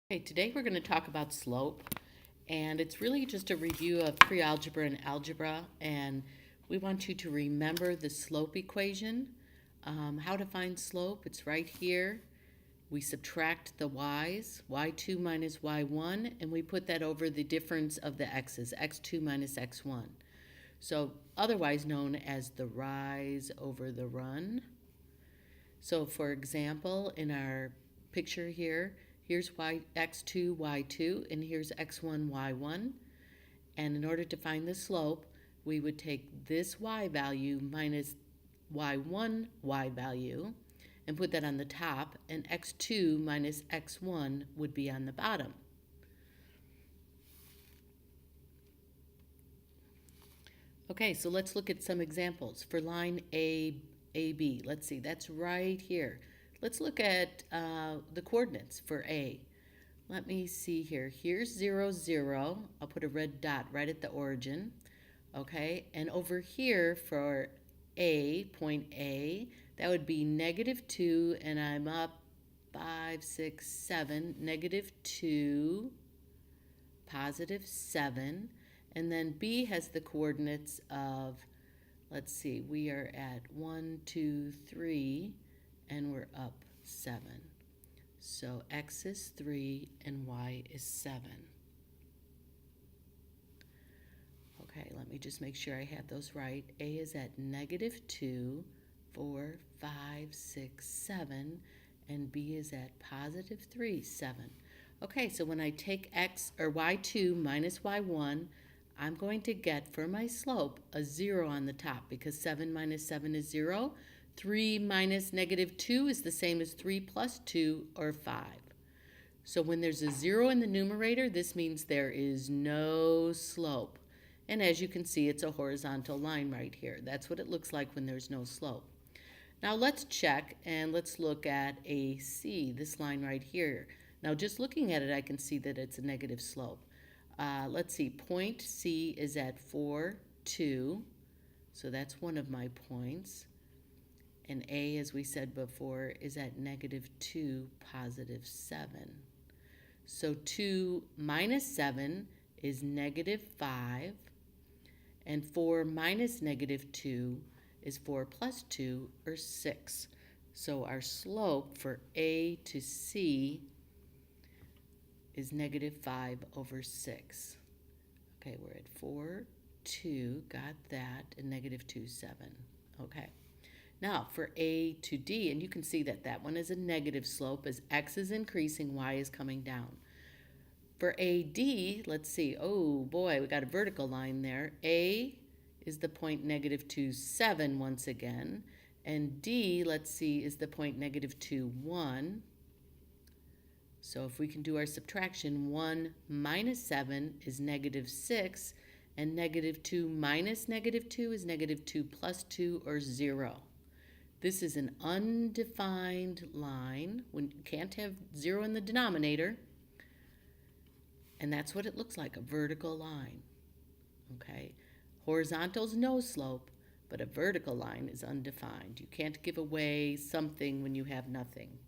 Okay, today we're going to talk about slope, and it's really just a review of pre-algebra and algebra, and we want you to remember the slope equation. How to find slope, it's right here. We subtract the y's, y2 minus y1, and we put that over the difference of the x's, x2 minus x1. So otherwise known as the rise over the run. So for example, in our picture here, here's x2, y2, and here's x1, y1. And in order to find the slope, we would take this y value minus y1 y value and put that on the top, and x2 minus x1 would be on the bottom. Okay, so let's look at some examples. For line AB, let's see, that's right here. Let's look at the coordinates for A. Let me see here. Here's 0, 0. I'll put a red dot right at the origin. Okay, and over here for A, point A, that would be -2, and I'm up 5, 6, 7, -2, +7. And then B has the coordinates of, let's see, we are at 1, 2, 3, and we're up 7. So x is 3 and y is 7. Okay, let me just make sure I have those right. A is at -2, 4, 5, 6, 7, and B is at +3, 7. Okay, so when I take x or y2 minus y1, I'm going to get for my slope a 0 on the top because 7 minus 7 is 0. 3 minus -2 is the same as 3 plus 2, or 5. So when there's a 0 in the numerator, this means there is no slope. And as you can see, it's a horizontal line right here. That's what it looks like when there's no slope. Now let's check and let's look at AC, this line right here. Now just looking at it, I can see that it's a negative slope. Let's see, point C is at 4, 2. So that's one of my points. And A, as we said before, is at -2, +7. So 2 minus 7 is -5. And 4 minus -2 is 4 plus 2, or 6. So our slope for A to C is -5/6. Okay, we're at 4, 2, got that, and -2, 7. Okay. Now for A to D, and you can see that that one is a negative slope as x is increasing, y is coming down. For AD, let's see, oh boy, we got a vertical line there. A is the point -2, 7 once again, and D, let's see, is the point -2, 1. So if we can do our subtraction, 1 minus 7 is -6, and -2 minus -2 is -2 plus 2, or 0. This is an undefined line. When you can't have 0 in the denominator, and that's what it looks like, a vertical line. Okay, horizontal's no slope, but a vertical line is undefined. You can't give away something when you have nothing,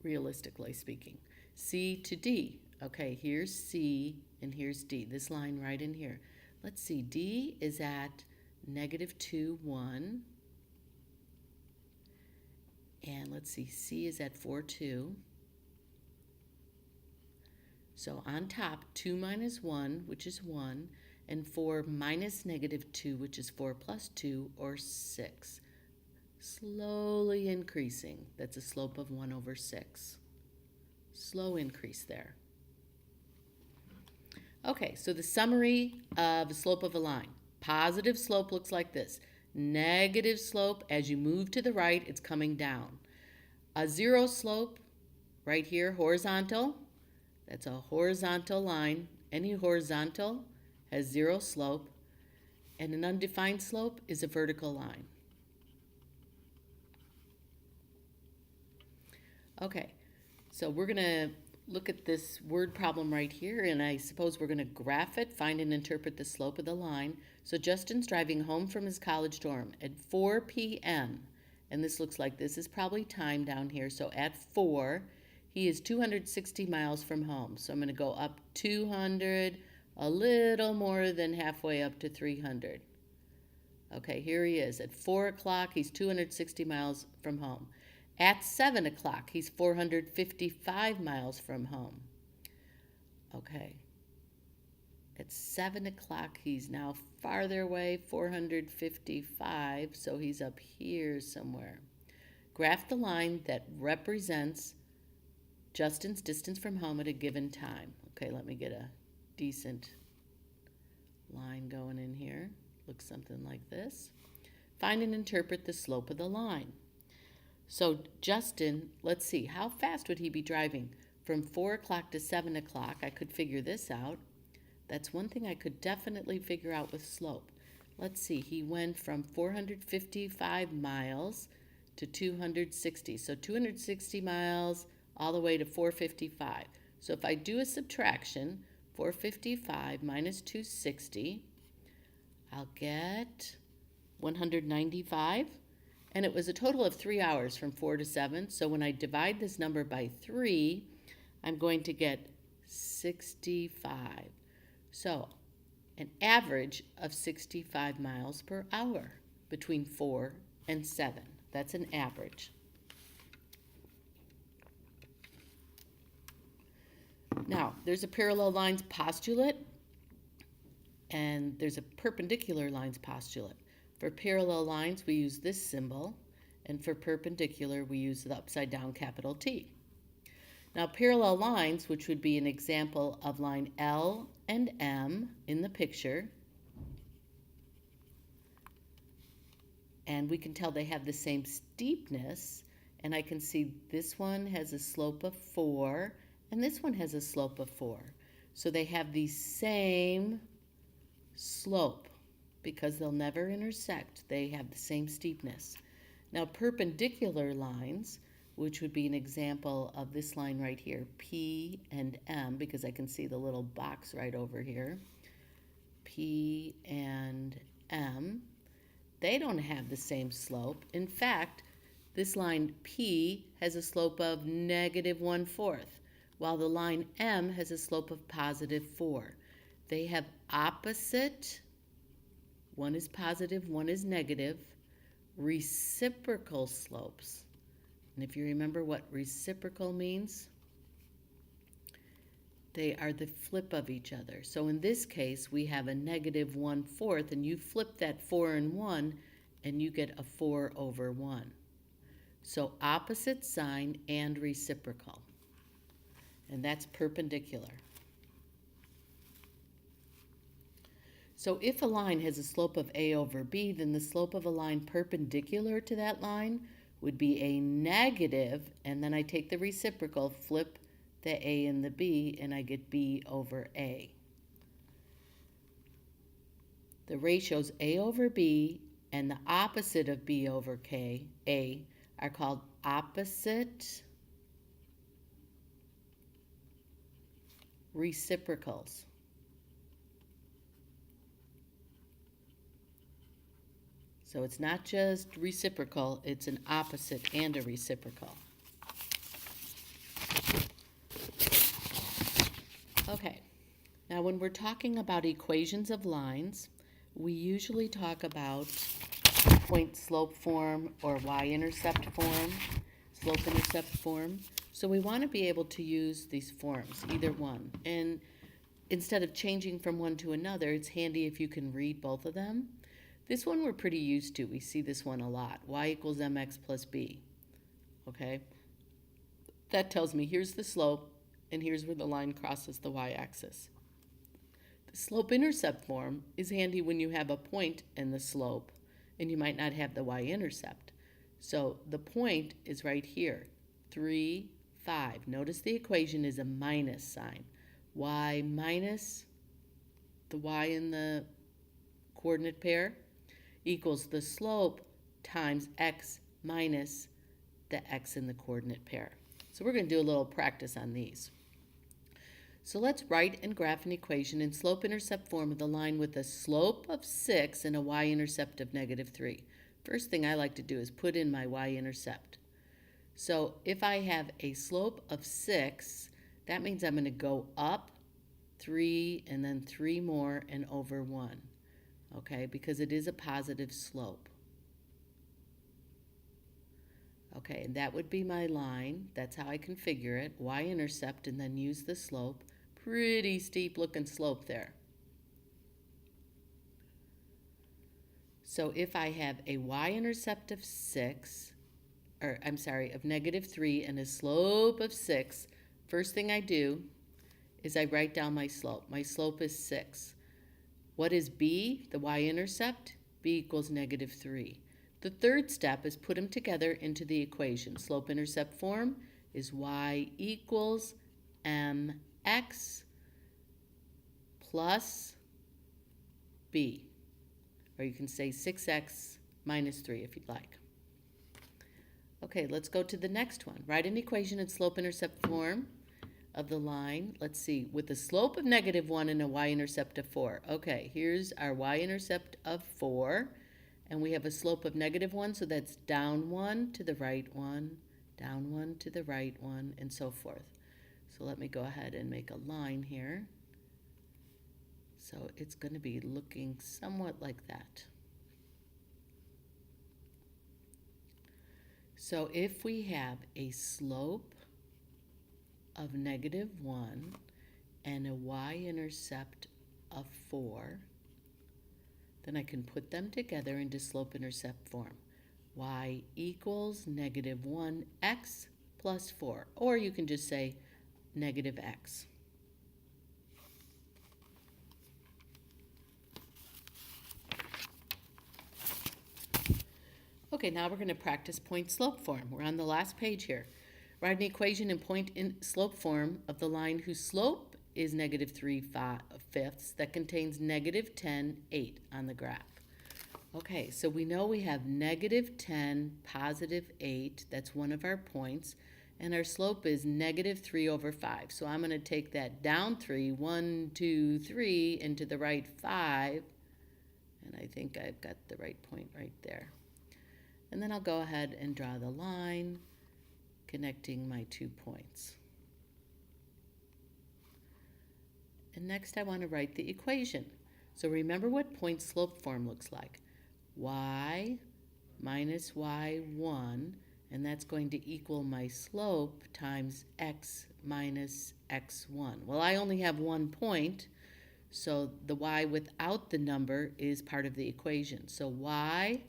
realistically speaking. C to D. Okay, here's C and here's D, this line right in here. Let's see, D is at -2, 1. And let's see, C is at 4, 2. So on top, 2 minus 1, which is 1, and 4 minus -2, which is 4 plus 2, or 6. Slowly increasing. That's a slope of 1/6. Slow increase there. Okay, so the summary of a slope of a line. Positive slope looks like this. Negative slope, as you move to the right, it's coming down. A 0 slope, right here, horizontal. That's a horizontal line. Any horizontal has 0 slope. And an undefined slope is a vertical line. Okay, so we're going to look at this word problem right here, and I suppose we're going to graph it, find and interpret the slope of the line. So Justin's driving home from his college dorm at 4 p.m., and this looks like this is probably time down here. So at 4, He is 260 miles from home. So I'm going to go up 200, a little more than halfway up to 300. Okay, here he is. At 4 o'clock, he's 260 miles from home. At 7 o'clock, he's 455 miles from home. Okay. At 7 o'clock, he's now farther away, 455, so he's up here somewhere. Graph the line that represents Justin's distance from home at a given time. Okay, let me get a decent line going in here. Looks something like this. Find and interpret the slope of the line. So Justin, let's see, how fast would he be driving? From 4 o'clock to 7 o'clock, I could figure this out. That's one thing I could definitely figure out with slope. Let's see, he went from 455 miles to 260. So 260 miles all the way to 455. So if I do a subtraction, 455 minus 260, I'll get 195. And it was a total of 3 hours from 4 to 7. So when I divide this number by 3, I'm going to get 65. So an average of 65 miles per hour between 4 and 7. That's an average. Now, there's a parallel lines postulate, and there's a perpendicular lines postulate. For parallel lines, we use this symbol, and for perpendicular, we use the upside down capital T. Now, parallel lines, which would be an example of line L and M in the picture, and we can tell they have the same steepness, and I can see this one has a slope of 4, and this one has a slope of 4. So they have the same slope because they'll never intersect. They have the same steepness. Now, perpendicular lines, which would be an example of this line right here, P and M, because I can see the little box right over here, P and M, they don't have the same slope. In fact, this line P has a slope of -1/4, while the line M has a slope of +4. They have opposite, one is positive, one is negative, reciprocal slopes. And if you remember what reciprocal means, they are the flip of each other. So in this case, we have a -1/4, and you flip that 4 and 1, and you get a 4/1. So opposite sign and reciprocal. And that's perpendicular. So if a line has a slope of A/B, then the slope of a line perpendicular to that line would be a negative, and then I take the reciprocal, flip the A and the B, and I get B/A. The ratios A/B and the opposite of B/A are called opposite reciprocals. So it's not just reciprocal, it's an opposite and a reciprocal. Okay, now when we're talking about equations of lines, we usually talk about point-slope form or y-intercept form, slope-intercept form. So we want to be able to use these forms, either one. And instead of changing from one to another, it's handy if you can read both of them. This one we're pretty used to. We see this one a lot. Y = mx + b. Okay? That tells me here's the slope, and here's where the line crosses the y-axis. The slope-intercept form is handy when you have a point and the slope, and you might not have the y-intercept. So the point is right here, 3, 5. Notice the equation is a minus sign. Y minus the y in the coordinate pair equals the slope times x minus the x in the coordinate pair. So we're going to do a little practice on these. So let's write and graph an equation in slope-intercept form of the line with a slope of 6 and a y-intercept of -3. First thing I like to do is put in my y-intercept. So if I have a slope of 6, that means I'm going to go up 3 and then 3 more and over 1, okay, because it is a positive slope. Okay, and that would be my line. That's how I configure it. Y-intercept and then use the slope. Pretty steep looking slope there. So if I have a y-intercept of 6, or I'm sorry, of -3 and a slope of 6, first thing I do is I write down my slope. My slope is 6. What is b, the y-intercept? B equals -3. The third step is put them together into the equation. Slope-intercept form is y equals mx plus b. Or you can say 6x minus 3 if you'd like. Okay, let's go to the next one. Write an equation in slope-intercept form of the line. Let's see, with the slope of -1 and a y-intercept of 4. Okay, here's our y-intercept of 4. And we have a slope of -1, so that's down 1 to the right 1, down 1 to the right 1, and so forth. So let me go ahead and make a line here. So it's going to be looking somewhat like that. So if we have a slope of -1 and a y-intercept of 4, then I can put them together into slope-intercept form. Y equals -1x plus 4, or you can just say -x. Okay, now we're going to practice point-slope form. We're on the last page here. Write an equation in point-slope form of the line whose slope is -3/5 that contains -10, 8 on the graph. Okay, so we know we have -10, +8. That's one of our points. And our slope is -3/5. So I'm going to take that down 3, 1, 2, 3, and to the right 5. And I think I've got the right point right there. And then I'll go ahead and draw the line connecting my 2 points. And next I want to write the equation. So remember what point-slope form looks like. Y minus y1, and that's going to equal my slope times x minus x1. Well, I only have 1 point, so the y without the number is part of the equation. So y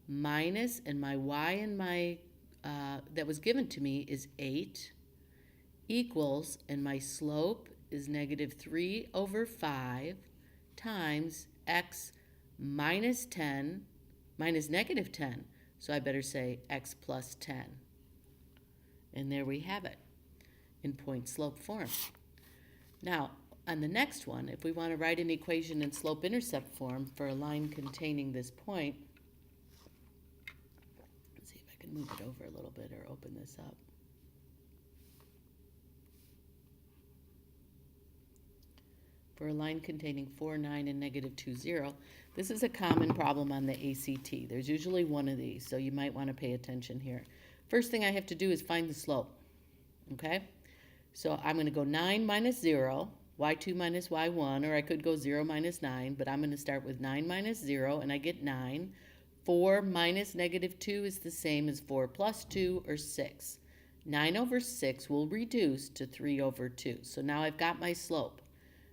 minus, and my y and my that was given to me is 8, equals, and my slope is -3/5 times x minus 10 minus -10. So I better say x plus 10. And there we have it in point-slope form. Now, on the next one, if we want to write an equation in slope-intercept form for a line containing this point, let's see if I can move it over a little bit or open this up. For a line containing 4, 9, and -2, 0. This is a common problem on the ACT. There's usually one of these, so you might want to pay attention here. First thing I have to do is find the slope, okay? So I'm going to go 9 minus 0, y2 minus y1, or I could go 0 minus 9, but I'm going to start with 9 minus 0, and I get 9. 4 minus -2 is the same as 4 plus 2, or 6. 9/6 will reduce to 3/2. So now I've got my slope.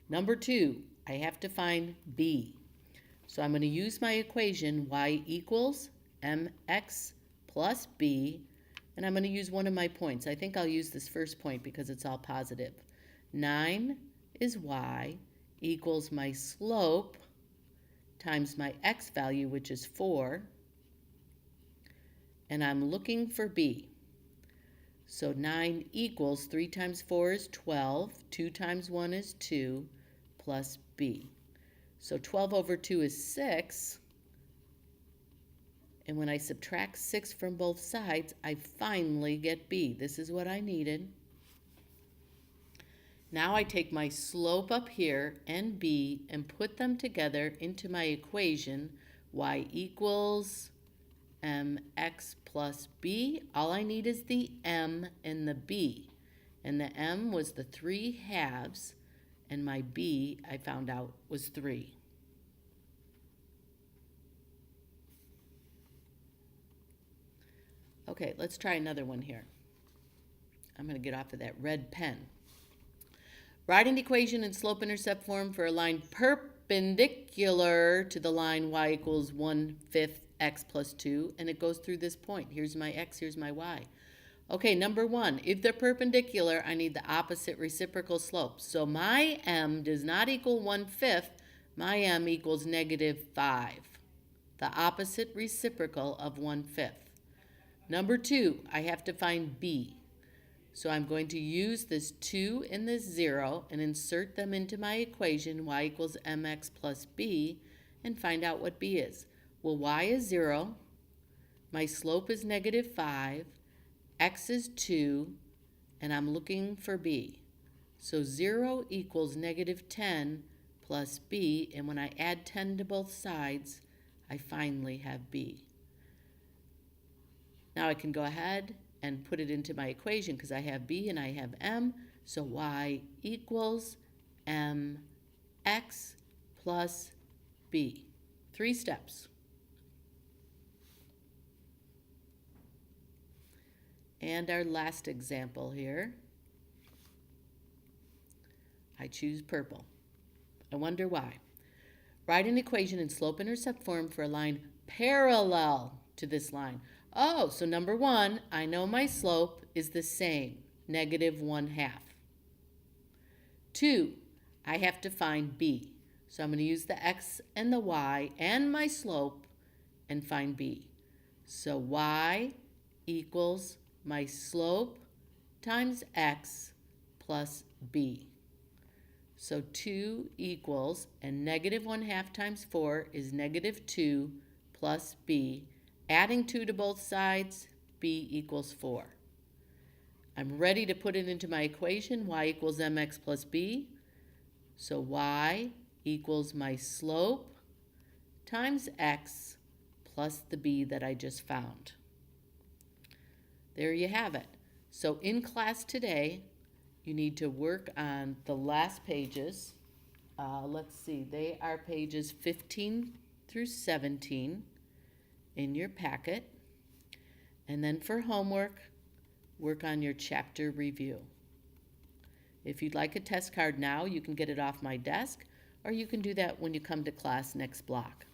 Number 2, I have to find b. So I'm going to use my equation y equals mx plus b, and I'm going to use one of my points. I think I'll use this first point because it's all positive. 9 is y equals my slope times my x value, which is 4, and I'm looking for b. So 9 equals 3 times 4 is 12, 2 times 1 is 2, plus b. So 12/2 is 6, and when I subtract 6 from both sides, I finally get b. This is what I needed. Now I take my slope up here and b and put them together into my equation. Y equals mx plus b. All I need is the m and the b. And the m was the 3/2, and my b, I found out, was 3. Okay, let's try another one here. I'm going to get off of that red pen. Write an equation in slope-intercept form for a line perpendicular to the line y equals 1/5 x plus 2, and it goes through this point. Here's my x, here's my y. Okay, number 1, if they're perpendicular, I need the opposite reciprocal slope. So my m does not equal 1/5, my m equals -5, the opposite reciprocal of 1/5. Number 2, I have to find b. So I'm going to use this 2 and this 0 and insert them into my equation, y equals mx plus b, and find out what b is. Well, y is 0, my slope is -5, x is 2, and I'm looking for b. So 0 equals -10 plus b, and when I add 10 to both sides, I finally have b. Now I can go ahead and put it into my equation because I have b and I have m, so y equals mx plus b. 3 steps. And our last example here, I choose purple. I wonder why. Write an equation in slope-intercept form for a line parallel to this line. Oh, so number 1, I know my slope is the same, -1/2. 2, I have to find b. So I'm going to use the x and the y and my slope and find b. So y equals my slope times x plus b. So 2 equals, and -1/2 times 4 is -2 plus b. Adding 2 to both sides, b equals 4. I'm ready to put it into my equation, y equals mx plus b. So y equals my slope times x plus the b that I just found. There you have it. So in class today, you need to work on the last pages. Let's see, they are pages 15 through 17 in your packet. And then for homework, work on your chapter review. If you'd like a test card now, you can get it off my desk, or you can do that when you come to class next block.